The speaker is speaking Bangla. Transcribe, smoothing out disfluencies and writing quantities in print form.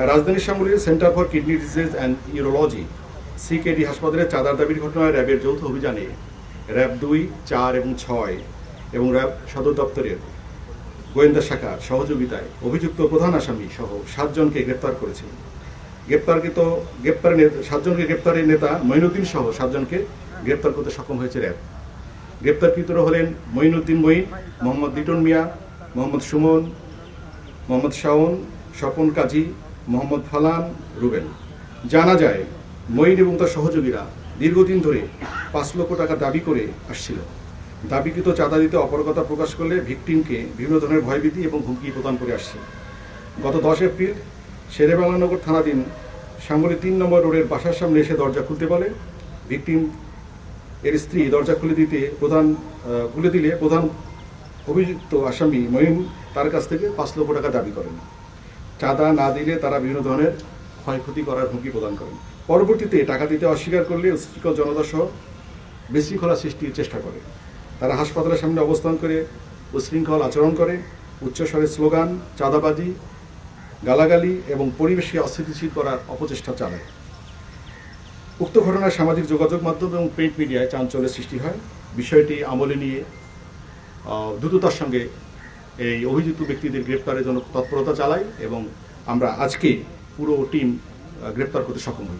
রাজধানীর শ্যামলীর centre for kidney disease and urology CKD হাসপাতালে চাঁদার দাবির ঘটনায় র্যাবের যৌথ অভিযানে র্যাব 2, 4 এবং 6 এবং র্যাব সদর দপ্তরের গোয়েন্দা শাখার সহযোগিতায় অভিযুক্ত প্রধান আসামি সহ 7 জনকে গ্রেপ্তার করেছে। গ্রেপ্তারের নেতা মঈনুদ্দিন সহ 7 জনকে গ্রেপ্তার করতে সক্ষম হয়েছে র্যাব। গ্রেপ্তারকৃতরা হলেন মঈনুদ্দিন মঈন, মোহাম্মদ লিটন মিয়া, মোহাম্মদ সুমন, মোহাম্মদ শাওন, স্বপন কাজী, মোহাম্মদ ফালান, রুবেল। জানা যায় মঈন এবং তার সহযোগীরা দীর্ঘদিন ধরে 5 লক্ষ টাকা দাবি করে আসছিল। দাবিকৃত চাঁদা দিতে অপারগতা প্রকাশ করলে ভিকটিমকে বিভিন্ন ধরনের ভয়ভীতি এবং হুমকি প্রদান করে আসছে। গত 10 এপ্রিল শেরেবাংলানগর থানাধীন শ্যামলী 3 নম্বর রোডের বাসার সামনে এসে দরজা খুলতে বলে। ভিকটিম এর স্ত্রী দরজা খুলে দিলে প্রধান অভিযুক্ত আসামি মঈন তার কাছ থেকে 5 লক্ষ টাকা দাবি করেন। চাঁদা না দিলে তারা বিভিন্ন ধরনের ক্ষয়ক্ষতি করার হুমকি প্রদান করেন। পরবর্তীতে টাকা দিতে অস্বীকার করলে উচ্ছৃঙ্খল জনতা সহ বিশৃঙ্খলা সৃষ্টির চেষ্টা করে। তারা হাসপাতালের সামনে অবস্থান করে উচ্ছৃঙ্খল আচরণ করে, উচ্চস্বরে স্লোগান, চাঁদাবাজি, গালাগালি এবং পরিবেশকে অস্থিতিশীল করার অপচেষ্টা চালায়। উক্ত ঘটনায় সামাজিক যোগাযোগ মাধ্যম এবং প্রিন্ট মিডিয়ায় চাঞ্চল্যের সৃষ্টি হয়। বিষয়টি আমলে নিয়ে দ্রুততার সঙ্গে এই অভিযুক্ত ব্যক্তিদের গ্রেপ্তারের জন্য তৎপরতা চালাই এবং আমরা আজকে পুরো টিম গ্রেপ্তার করতে সক্ষম হই।